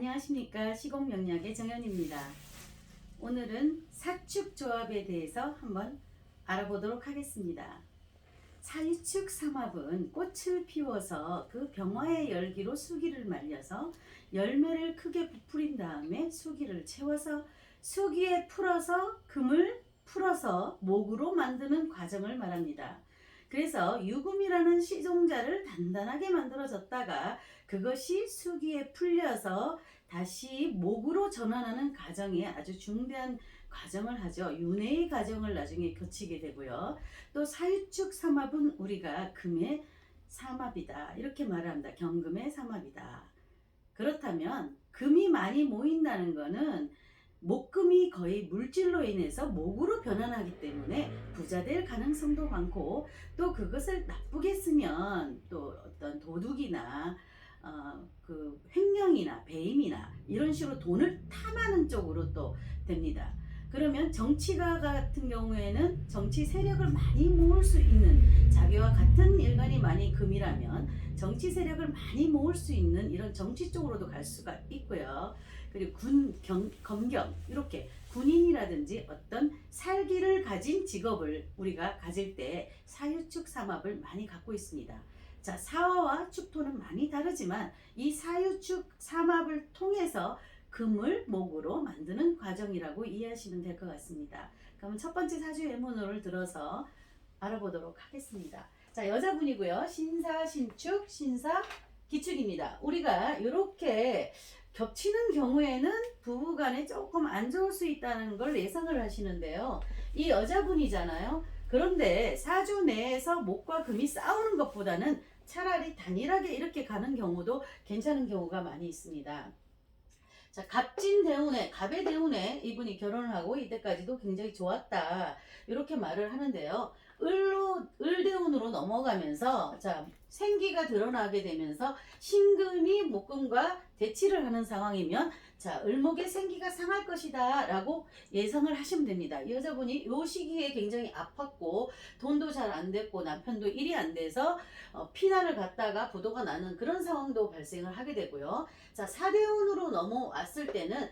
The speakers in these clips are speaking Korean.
안녕하십니까. 시공명약의 정연입니다. 오늘은 사축조합에 대해서 한번 알아보도록 하겠습니다. 사유축삼합은 꽃을 피워서 그 병화의 열기로 수기를 말려서 열매를 크게 부풀린 다음에 수기를 채워서 수기에 풀어서 금을 풀어서 목으로 만드는 과정을 말합니다. 그래서 유금이라는 시종자를 단단하게 만들어졌다가 그것이 수기에 풀려서 다시 목으로 전환하는 과정에 아주 중대한 과정을 하죠. 윤회의 과정을 나중에 거치게 되고요. 또 사유축 삼합은 우리가 금의 삼합이다 이렇게 말합니다. 경금의 삼합이다. 그렇다면 금이 많이 모인다는 것은 목금이 거의 물질로 인해서 목으로 변환하기 때문에 부자 될 가능성도 많고, 또 그것을 나쁘게 쓰면 또 어떤 도둑이나 그 횡령이나 배임이나 이런 식으로 돈을 탐하는 쪽으로 또 됩니다. 그러면 정치가 같은 경우에는 정치 세력을 많이 모을 수 있는, 자기와 같은 일간이 많이 금이라면 정치 세력을 많이 모을 수 있는 이런 정치 쪽으로도 갈 수가 있고요. 그리고 검경 이렇게 군인이라든지 어떤 살기를 가진 직업을 우리가 가질 때 사유축 삼합을 많이 갖고 있습니다. 자, 사화와 축토는 많이 다르지만 이 사유축 삼합을 통해서 금을 목으로 만드는 과정이라고 이해하시면 될 것 같습니다. 그러면 첫 번째 사주 예문을 들어서 알아보도록 하겠습니다. 자, 여자분이고요. 신사, 신축, 신사, 기축입니다. 우리가 이렇게 겹치는 경우에는 부부간에 조금 안 좋을 수 있다는 걸 예상을 하시는데요. 이 여자분이잖아요. 그런데 사주 내에서 목과 금이 싸우는 것보다는 차라리 단일하게 이렇게 가는 경우도 괜찮은 경우가 많이 있습니다. 자, 갑진대운에, 갑의 대운에 이분이 결혼을 하고 이때까지도 굉장히 좋았다 이렇게 말을 하는데요. 을대운으로 넘어가면서 자, 생기가 드러나게 되면서 신금이 목금과 대치를 하는 상황이면 자, 을목의 생기가 상할 것이다 라고 예상을 하시면 됩니다. 이 여자분이 이 시기에 굉장히 아팠고 돈도 잘 안 됐고 남편도 일이 안 돼서 피난을 갔다가 부도가 나는 그런 상황도 발생을 하게 되고요. 자, 사대운으로 넘어왔을 때는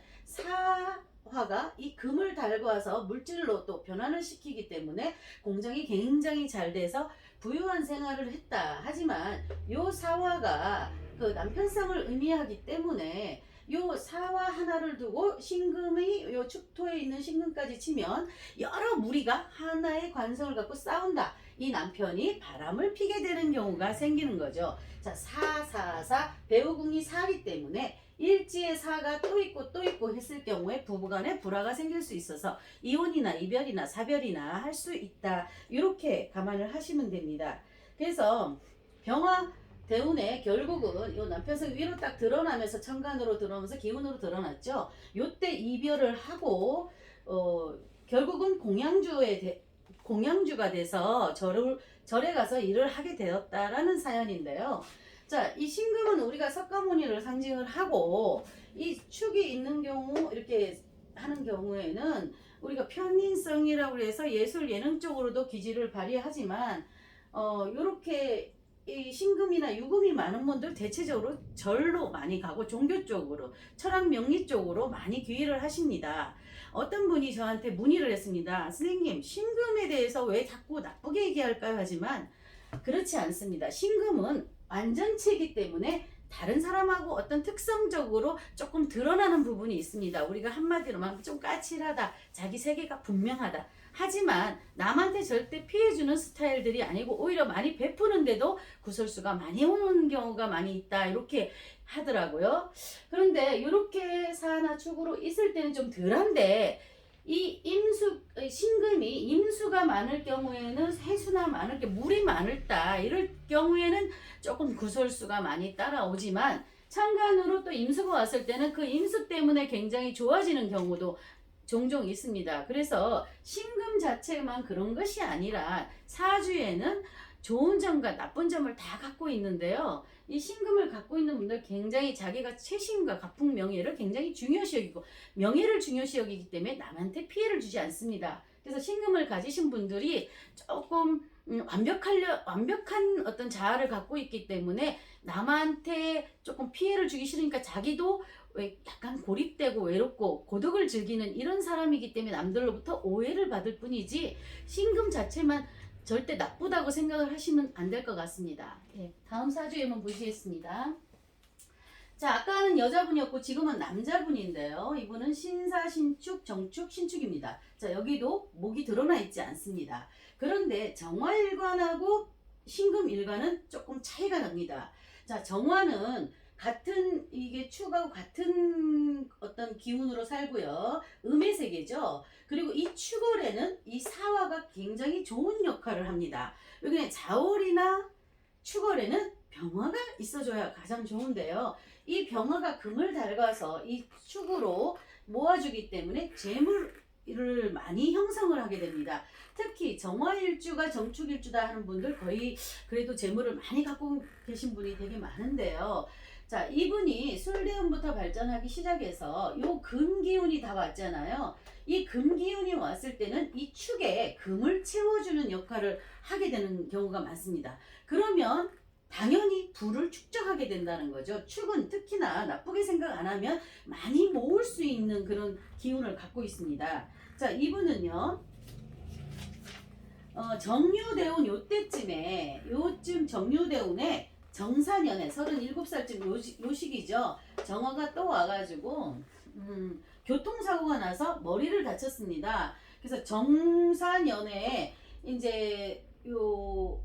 화가 이 금을 달궈서 물질로 또 변환을 시키기 때문에 공정이 굉장히 잘 돼서 부유한 생활을 했다. 하지만 요 사화가 그 남편성을 의미하기 때문에 요 사화 하나를 두고 신금이 요 축토에 있는 신금까지 치면 여러 무리가 하나의 관성을 갖고 싸운다. 이 남편이 바람을 피게 되는 경우가 생기는 거죠. 자, 사사사 배우궁이 사기 때문에 일지의 사가 또 있고 또 있고 했을 경우에 부부간에 불화가 생길 수 있어서 이혼이나 이별이나 사별이나 할 수 있다. 이렇게 감안을 하시면 됩니다. 그래서 병화 대운에 결국은 이 남편성 위로 딱 드러나면서 천간으로 들어오면서 기운으로 드러났죠. 요때 이별을 하고 결국은 공양주가 돼서 절에 가서 일을 하게 되었다라는 사연인데요. 자, 이 신금은 우리가 석가모니를 상징을 하고 이 축이 있는 경우 이렇게 하는 경우에는 우리가 편인성이라고 해서 예술 예능 쪽으로도 기질을 발휘하지만 요렇게 이 신금이나 유금이 많은 분들 대체적으로 절로 많이 가고 종교 쪽으로 철학 명리 쪽으로 많이 귀의를 하십니다. 어떤 분이 저한테 문의를 했습니다. 선생님, 신금에 대해서 왜 자꾸 나쁘게 얘기할까요? 하지만 그렇지 않습니다. 신금은 완전체이기 때문에 다른 사람하고 어떤 특성적으로 조금 드러나는 부분이 있습니다. 우리가 한마디로 말하면 좀 까칠하다, 자기 세계가 분명하다. 하지만 남한테 절대 피해주는 스타일들이 아니고 오히려 많이 베푸는데도 구설수가 많이 오는 경우가 많이 있다 이렇게 하더라고요. 그런데 이렇게 사나 축으로 있을 때는 좀 덜한데 이 신금이 임수가 많을 경우에는 해수나 많을 게 물이 많을다 이럴 경우에는 조금 구설수가 많이 따라오지만 천간으로 또 임수가 왔을 때는 그 임수 때문에 굉장히 좋아지는 경우도 종종 있습니다. 그래서 신금 자체만 그런 것이 아니라 사주에는 좋은 점과 나쁜 점을 다 갖고 있는데요. 이 신금을 갖고 있는 분들 굉장히 자기가 체신과 가풍 명예를 굉장히 중요시 여기고 명예를 중요시 여기기 때문에 남한테 피해를 주지 않습니다. 그래서 신금을 가지신 분들이 조금 완벽한 어떤 자아를 갖고 있기 때문에 남한테 조금 피해를 주기 싫으니까 자기도 왜 약간 고립되고 외롭고 고독을 즐기는 이런 사람이기 때문에 남들로부터 오해를 받을 뿐이지 신금 자체만 절대 나쁘다고 생각을 하시면 안 될 것 같습니다. 네, 다음 사주에 한번 보시겠습니다. 자, 아까는 여자분이었고 지금은 남자분인데요. 이분은 신사, 신축, 정축, 신축입니다. 자, 여기도 목이 드러나 있지 않습니다. 그런데 정화일관하고 신금일관은 조금 차이가 납니다. 자, 정화는 같은 이게 축하고 같은 어떤 기운으로 살고요. 음의 세계죠. 그리고 이 축월에는 이 사화가 굉장히 좋은 역할을 합니다. 여기는 자월이나 축월에는 병화가 있어줘야 가장 좋은데요. 이 병화가 금을 닮아서 이 축으로 모아주기 때문에 재물을 많이 형성을 하게 됩니다. 특히 정화일주가 정축일주다 하는 분들 거의 그래도 재물을 많이 갖고 계신 분이 되게 많은데요. 자, 이분이 술대운부터 발전하기 시작해서 요 금기운이 다 왔잖아요. 이 금기운이 왔을 때는 이 축에 금을 채워주는 역할을 하게 되는 경우가 많습니다. 그러면 당연히 부를 축적하게 된다는 거죠. 축은 특히나 나쁘게 생각 안 하면 많이 모을 수 있는 그런 기운을 갖고 있습니다. 자, 이분은요. 정유대운 요때쯤에 요쯤 정유대운에 정사년에 37살쯤 요 시기죠. 정화가 또 와가지고 교통사고가 나서 머리를 다쳤습니다. 그래서 정사년에 이제 요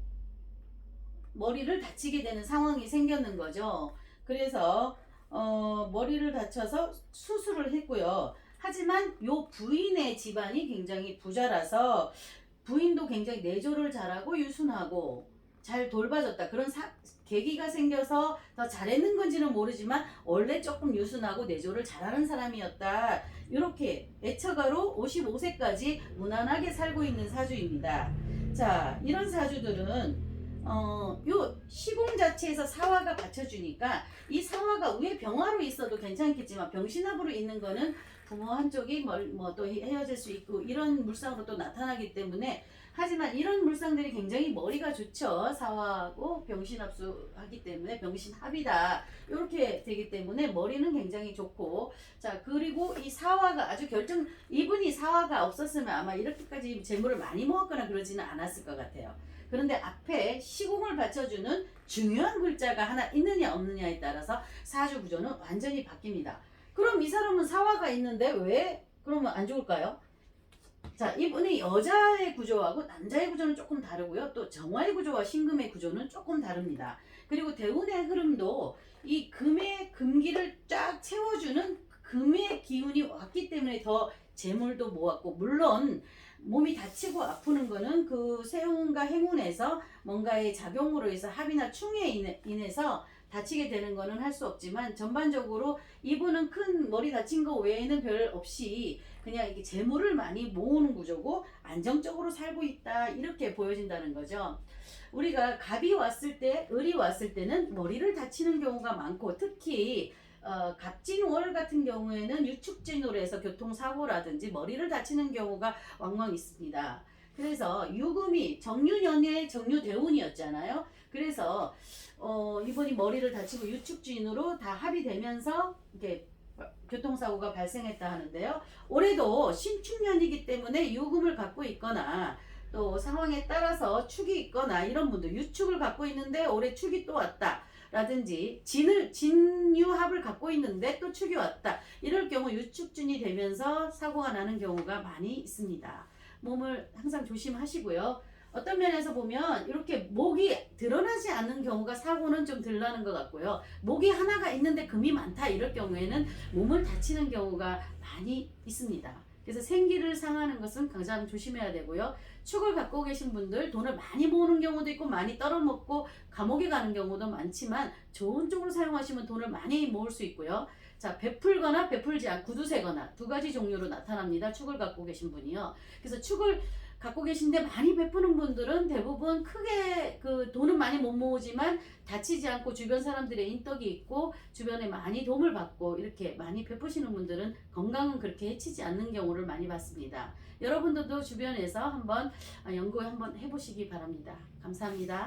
머리를 다치게 되는 상황이 생겼는 거죠. 그래서 머리를 다쳐서 수술을 했고요. 하지만 요 부인의 집안이 굉장히 부자라서 부인도 굉장히 내조를 잘하고 유순하고 잘 돌봐줬다. 그런 계기가 생겨서 더 잘했는 건지는 모르지만 원래 조금 유순하고 내조를 잘하는 사람이었다. 이렇게 애처가로 55세까지 무난하게 살고 있는 사주입니다. 자, 이런 사주들은 요 시공 자체에서 사화가 받쳐주니까 이 사화가 위에 병화로 있어도 괜찮겠지만 병신합으로 있는 거는 부모 한쪽이 뭐 또 헤어질 수 있고 이런 물상으로 또 나타나기 때문에 하지만 이런 물상들이 굉장히 머리가 좋죠. 사화하고 병신합수하기 때문에 병신합이다 이렇게 되기 때문에 머리는 굉장히 좋고 자 그리고 이 사화가 아주 이분이 사화가 없었으면 아마 이렇게까지 재물을 많이 모았거나 그러지는 않았을 것 같아요. 그런데 앞에 시공을 받쳐주는 중요한 글자가 하나 있느냐 없느냐에 따라서 사주 구조는 완전히 바뀝니다. 그럼 이 사람은 사화가 있는데 왜 그러면 안 좋을까요? 자, 이분이 여자의 구조하고 남자의 구조는 조금 다르고요. 또 정화의 구조와 신금의 구조는 조금 다릅니다. 그리고 대운의 흐름도 이 금기를 쫙 채워주는 금의 기운이 왔기 때문에 더 재물도 모았고 물론 몸이 다치고 아프는 거는 그 세운과 행운에서 뭔가의 작용으로 해서 합이나 충에 인해서 다치게 되는 거는 할 수 없지만 전반적으로 이분은 큰 머리 다친 거 외에는 별 없이 그냥 이렇게 재물을 많이 모으는 구조고 안정적으로 살고 있다 이렇게 보여진다는 거죠. 우리가 갑이 왔을 때 을이 왔을 때는 머리를 다치는 경우가 많고 특히 갑진월 같은 경우에는 유축진으로 해서 교통사고라든지 머리를 다치는 경우가 왕왕 있습니다. 그래서 유금이 정유년의 정유대운이었잖아요. 그래서 이분이 머리를 다치고 유축진으로 다 합의되면서 이렇게 교통사고가 발생했다 하는데요. 올해도 신축년이기 때문에 유금을 갖고 있거나 또 상황에 따라서 축이 있거나 이런 분들 유축을 갖고 있는데 올해 축이 또 왔다. 라든지 진유합을 갖고 있는데 또 축이 왔다. 이럴 경우 유축진이 되면서 사고가 나는 경우가 많이 있습니다. 몸을 항상 조심하시고요. 어떤 면에서 보면 이렇게 목이 드러나지 않는 경우가 사고는 좀 덜 나는 것 같고요. 목이 하나가 있는데 금이 많다 이럴 경우에는 몸을 다치는 경우가 많이 있습니다. 그래서 생기를 상하는 것은 가장 조심해야 되고요. 축을 갖고 계신 분들 돈을 많이 모으는 경우도 있고 많이 떨어먹고 감옥에 가는 경우도 많지만 좋은 쪽으로 사용하시면 돈을 많이 모을 수 있고요. 자, 베풀거나 베풀지 않고 구두세거나 두 가지 종류로 나타납니다. 축을 갖고 계신 분이요. 그래서 축을 갖고 계신데 많이 베푸는 분들은 대부분 크게 그 돈은 많이 못 모으지만 다치지 않고 주변 사람들의 인덕이 있고 주변에 많이 도움을 받고 이렇게 많이 베푸시는 분들은 건강은 그렇게 해치지 않는 경우를 많이 봤습니다. 여러분들도 주변에서 한번 연구 한번 해보시기 바랍니다. 감사합니다.